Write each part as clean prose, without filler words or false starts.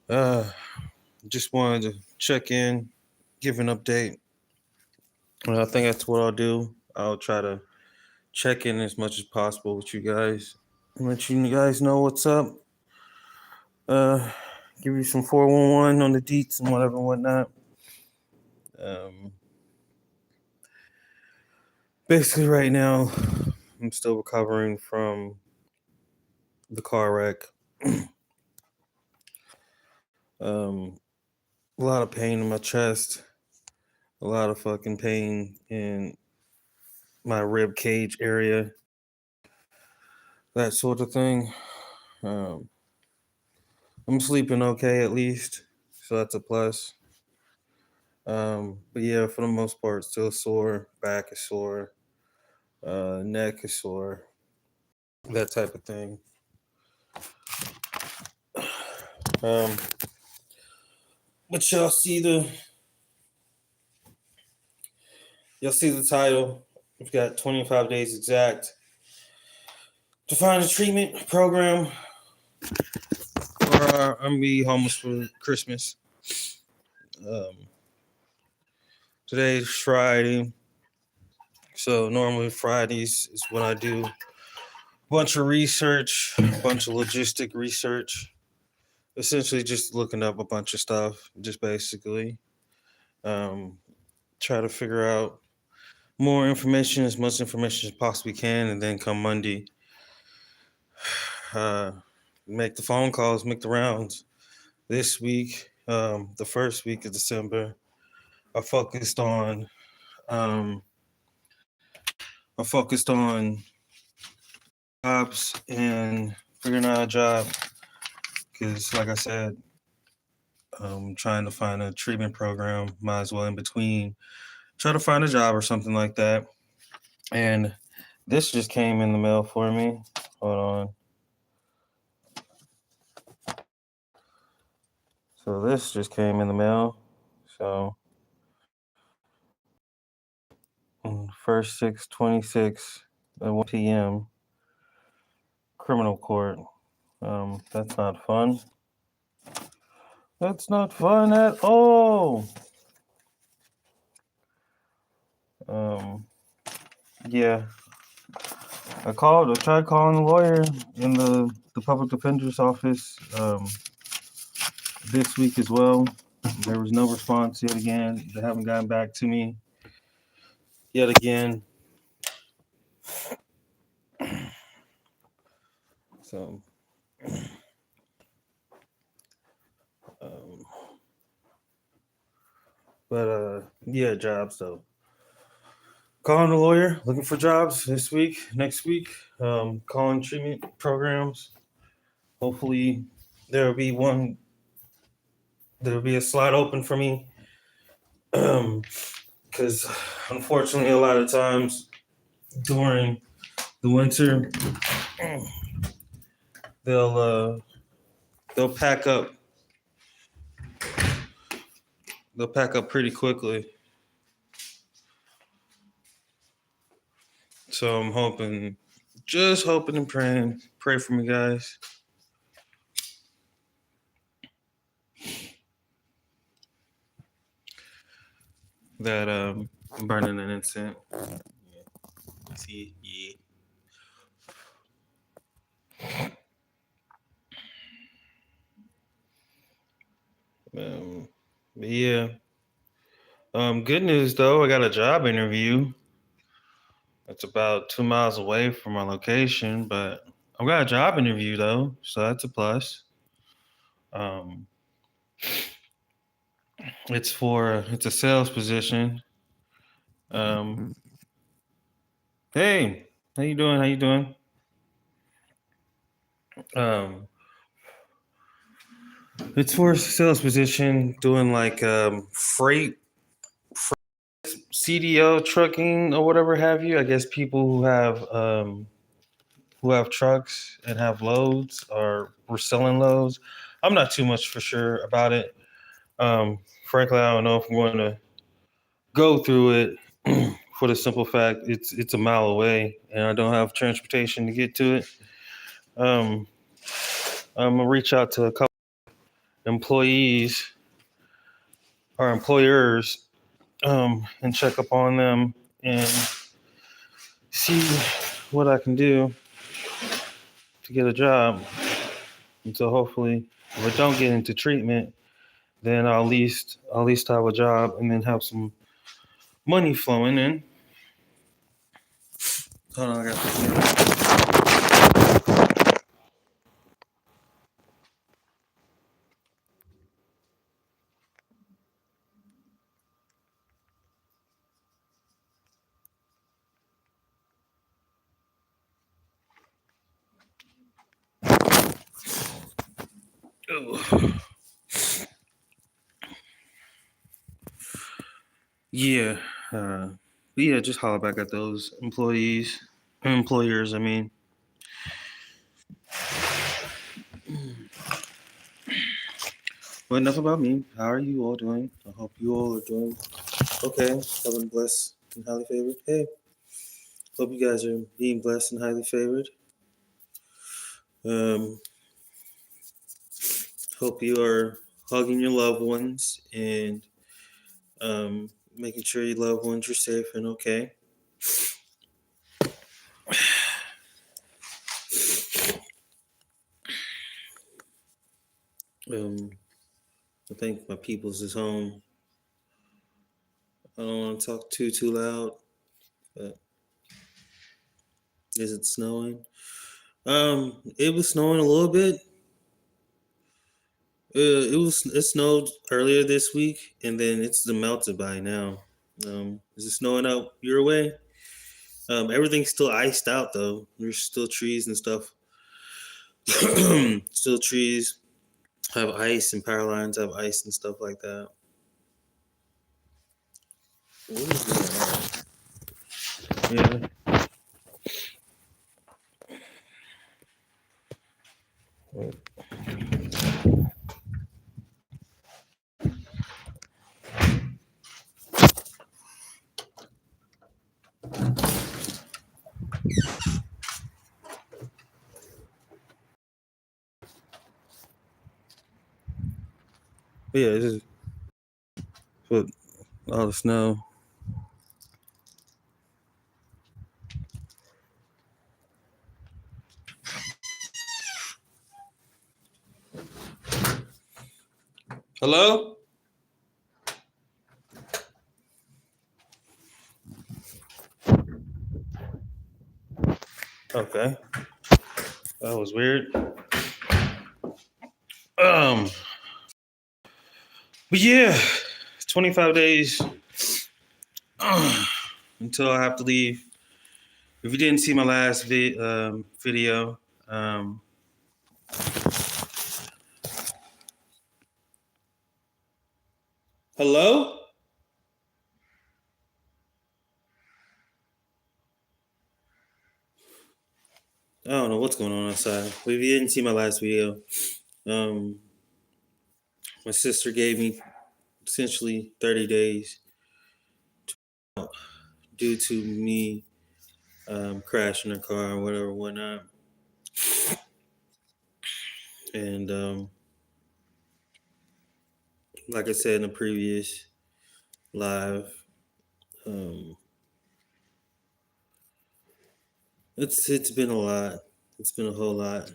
Uh, just wanted to check in, give an update. I think that's what I'll do. I'll try to check in as much as possible with you guys and let you guys know what's up. Uh, give you some 411 on the deets and whatever and whatnot. Um, basically, right now, I'm still recovering from the car wreck. um, a lot of pain in my chest, a lot of fucking pain in my rib cage area, that sort of thing. Um, I'm sleeping okay at least, so that's a plus. But yeah, for the most part, still sore. Back is sore. Neck is sore. That type of thing. Um, but y'all see the title. We've got 25 days exact to find a treatment program for I'm gonna be homeless for Christmas. Um, today's Friday, so normally Fridays is when I do a bunch of research, a bunch of logistic research. Essentially, just looking up a bunch of stuff, just basically um, try to figure out more information, as much information as possibly can, and then come Monday, uh, make the phone calls, make the rounds. This week, the first week of December, I focused on um, I focused on jobs and figuring out a job because, like I said, I'm trying to find a treatment program. Might as well in between try to find a job or something like that. And this just came in the mail for me. Hold on. So this just came in the mail. So first 6/26 at 1 p.m. criminal court. That's not fun. That's not fun at all. Um, yeah. I tried calling the lawyer in the public defender's office this week as well. There was no response yet again. They haven't gotten back to me yet again. So, um, but yeah, jobs though. Calling the lawyer, looking for jobs this week, next week. Calling treatment programs. Hopefully, there will be one. There will be a slot open for me. Because unfortunately, a lot of times during the winter, they'll uh, they'll pack up. They'll pack up pretty quickly. So I'm hoping, just hoping and praying. Pray for me, guys. That I'm burning an incense. Yeah. See, yeah. Um, but yeah. Good news though. I got a job interview. It's about 2 miles away from my location, but I've got a job interview though, so that's a plus. Um, it's a sales position. Um, hey, how you doing? How you doing? Um, it's for a sales position doing like CDO trucking or whatever have you. I guess people who have trucks and have loads or we're selling loads. I'm not too much for sure about it. Frankly, I don't know if I'm going to go through it for the simple fact it's a mile away and I don't have transportation to get to it. Um, I'm gonna reach out to a couple. employees or employers, and check up on them and see what I can do to get a job. And so hopefully, if I don't get into treatment, then I'll at least have a job and then have some money flowing in. Hold on, I got this. Yeah, uh, but yeah, just holler back at those employers. I mean, but enough about me. How are you all doing? I hope you all are doing okay. Having blessed and highly favored. Hey, hope you guys are being blessed and highly favored. Um, hope you are hugging your loved ones and making sure your loved ones are safe and okay. Um, I think my people's is home. I don't want to talk too loud, but is it snowing? It was snowing a little bit. It snowed earlier this week, and then it's melted by now. Is it snowing out your way? Everything's still iced out though. There's still trees and stuff. Still trees have ice and power lines have ice and stuff like that. What is going on? Yeah. But yeah, this is what all the snow. Hello? Okay. That was weird. Um, but yeah, 25 days until I have to leave. If you didn't see my last video, hello? I don't know what's going on outside. But if you didn't see my last video, um, my sister gave me essentially 30 days due to me crashing her car or whatever, whatnot. And like I said in the previous live, um, it's been a lot. It's been a whole lot.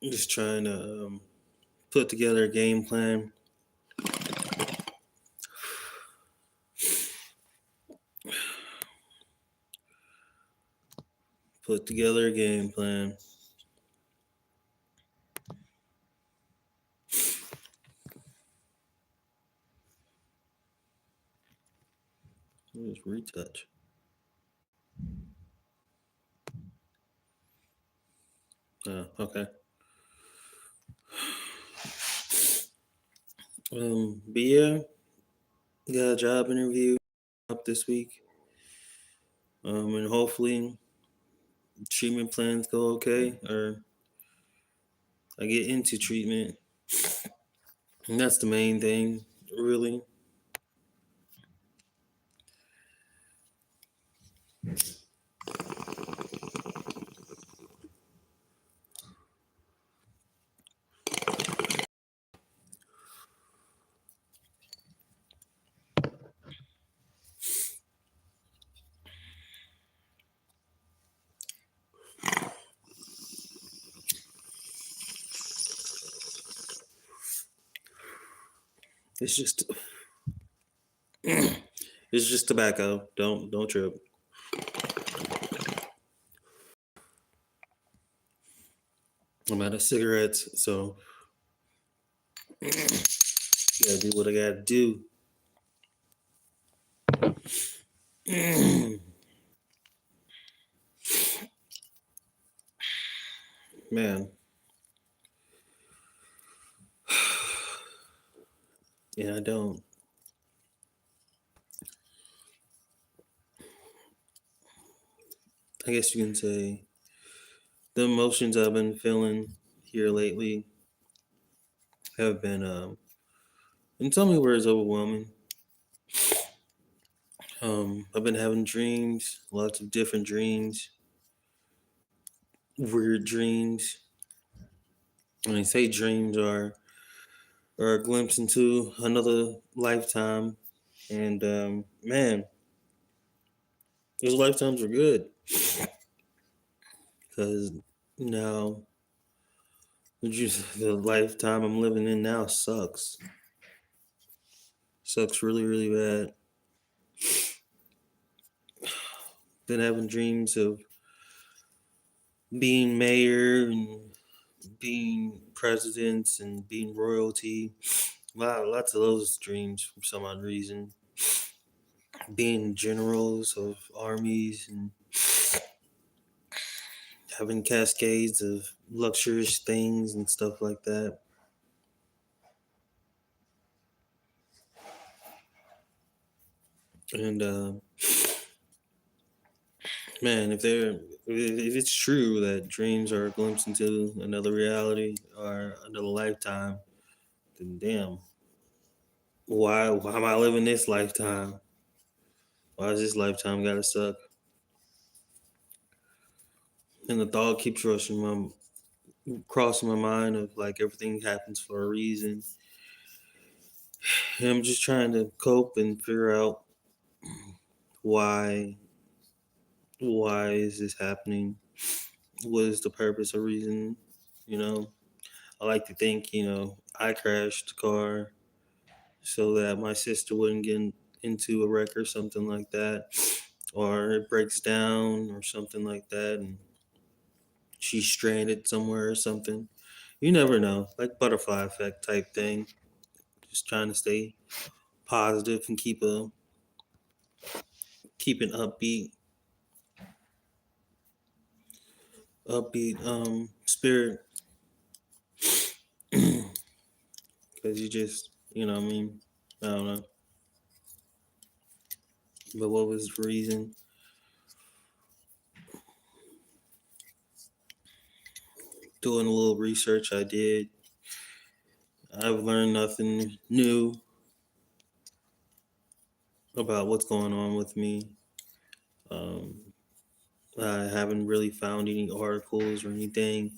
I'm just trying to put together a game plan. Put together a game plan. Just retouch. Okay. But yeah, got a job interview up this week. And hopefully treatment plans go okay, or I get into treatment. And that's the main thing, really. It's just it's just tobacco. Don't trip. I'm out of cigarettes, so gotta do what I gotta do. Man, yeah, I don't. I guess you can say the emotions I've been feeling here lately have been, in some ways, overwhelming. I've been having dreams, lots of different dreams, weird dreams. When I say dreams are a glimpse into another lifetime, and man, those lifetimes are good because now the lifetime I'm living in now sucks really really bad. Been having dreams of being mayor and being presidents and being royalty. Wow, lots of those dreams for some odd reason. Being generals of armies and having cascades of luxurious things and stuff like that. And man, if it's true that dreams are a glimpse into another reality or another lifetime, then damn, why am I living this lifetime? Why does this lifetime gotta suck? And the thought keeps crossing my mind of like everything happens for a reason. And I'm just trying to cope and figure out why why is this happening? What is the purpose or reason? You know, I like to think, I crashed the car so that my sister wouldn't get into a wreck or something like that, or it breaks down or something like that, and she's stranded somewhere or something. You never know, like butterfly effect type thing. Just trying to stay positive and keep an upbeat spirit, because you just I mean, I don't know. But what was the reason? Doing a little research I did, I've learned nothing new about what's going on with me. Um, I haven't really found any articles or anything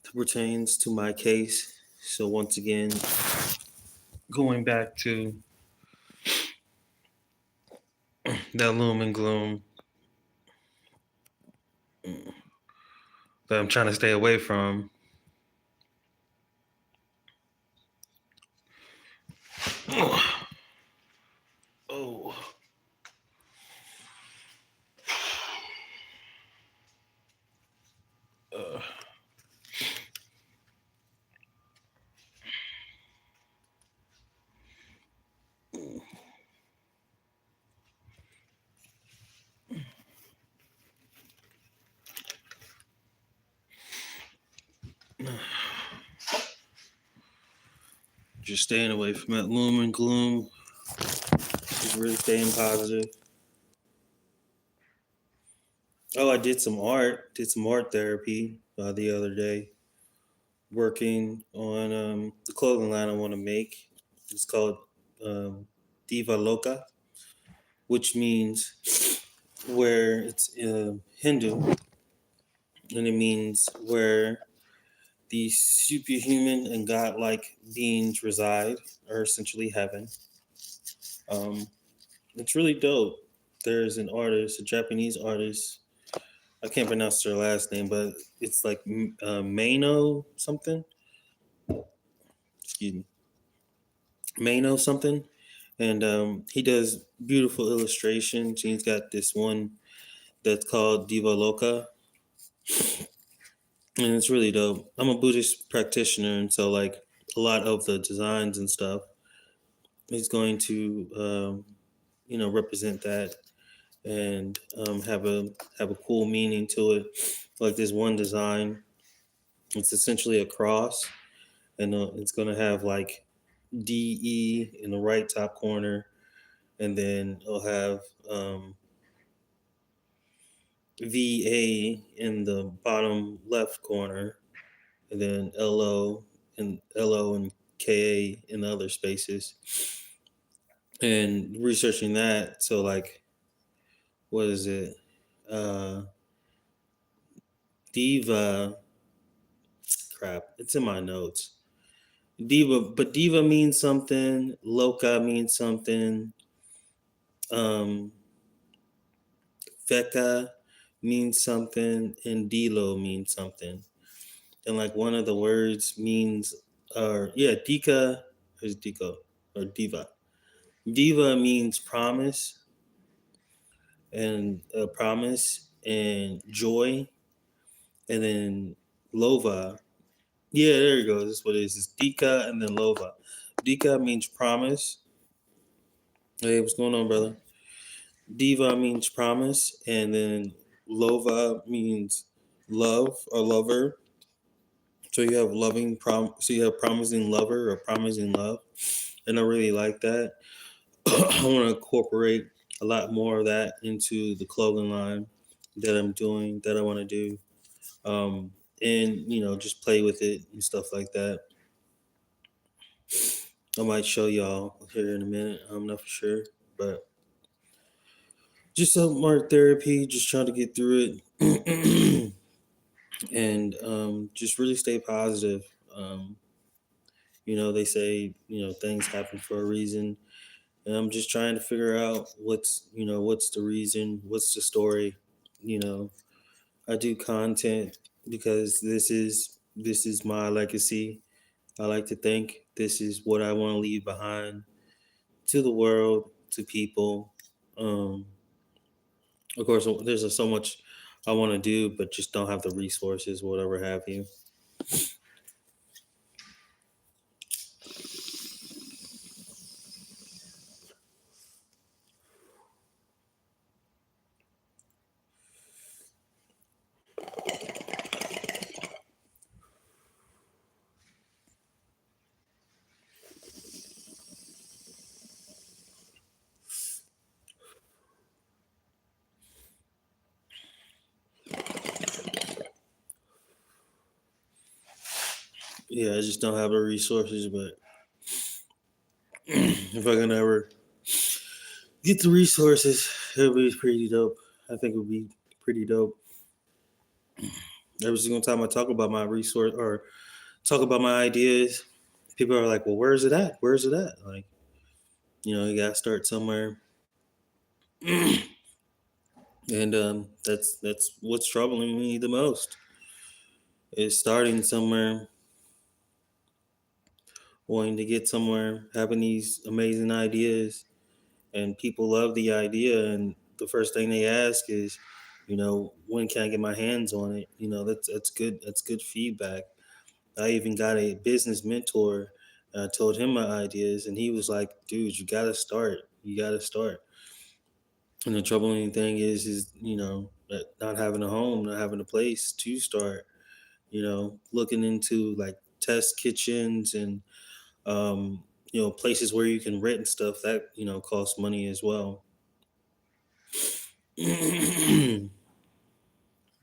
that pertains to my case. So once again, going back to that loom and gloom that I'm trying to stay away from. Oh, uh, just staying away from that loom and gloom. Just really staying positive. Oh, I did some art. Did some art therapy the other day. Working on the clothing line I want to make. It's called um, Diva Loca, which means where it's Hindu, and it means where the superhuman and godlike beings reside, or essentially heaven. Um, it's really dope. There's an artist, a Japanese artist. I can't pronounce their last name, but it's like Mano something. Excuse me, Mano something. And he does beautiful illustrations. He's got this one that's called Diva Loca, and it's really dope. I'm a Buddhist practitioner, and so like a lot of the designs and stuff is going to represent that and have a cool meaning to it. Like this one design, it's essentially a cross, and it's going to have like DE in the right top corner, and then it'll have VA in the bottom left corner, and then LO and KA in the other spaces. And researching that, so like, what is it? Uh, Diva, crap, it's in my notes. Diva, but diva means something. Loca means something. Um, Feka means something, and Dilo means something. And like one of the words means, or yeah, Dika is Diko or Diva. Diva means promise and promise and joy, and then Lova. Yeah, there you go. That's what it is. It's Dika and then Lova. Dika means promise. Hey, what's going on, brother? Diva means promise, and then Lova means love or lover. So you have so you have promising lover or promising love, and I really like that. I want to incorporate a lot more of that into the clothing line that I'm doing, that I want to do, and just play with it and stuff like that. I might show y'all here in a minute. I'm not for sure, but just some art therapy, just trying to get through it, and just really stay positive. Um, they say things happen for a reason, and I'm just trying to figure out what's the reason, what's the story. You know, I do content because this is my legacy. I like to think this is what I want to leave behind to the world, to people. Um, of course, there's so much I want to do, but just don't have the resources, whatever have you. Yeah, I just don't have the resources, but if I can ever get the resources, it'll be pretty dope. I think it would be pretty dope. Every single time I talk about my resource or talk about my ideas, people are like, "Well, where is it at? Where is it at?" Like, you gotta start somewhere, and that's what's troubling me the most is starting somewhere, wanting to get somewhere, having these amazing ideas, and people love the idea, and the first thing they ask is, when can I get my hands on it? That's good. That's good feedback. I even got a business mentor. I told him my ideas, and he was like, "Dude, you gotta start. You gotta start." And the troubling thing is not having a home, not having a place to start. Looking into like test kitchens and places where you can rent and stuff that costs money as well.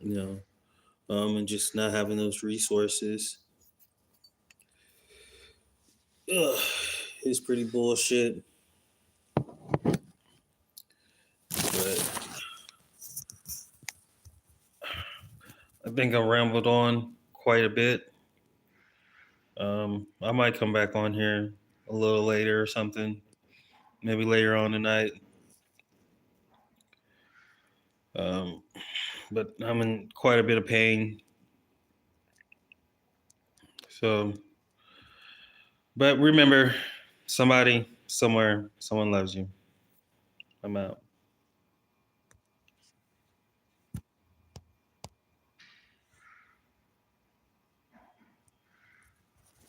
you know, and just not having those resources. Ugh, it's pretty bullshit. But I think I rambled on quite a bit. I might come back on here a little later or something, maybe later on tonight. Um, but I'm in quite a bit of pain. So, but remember, somebody, somewhere, someone loves you. I'm out.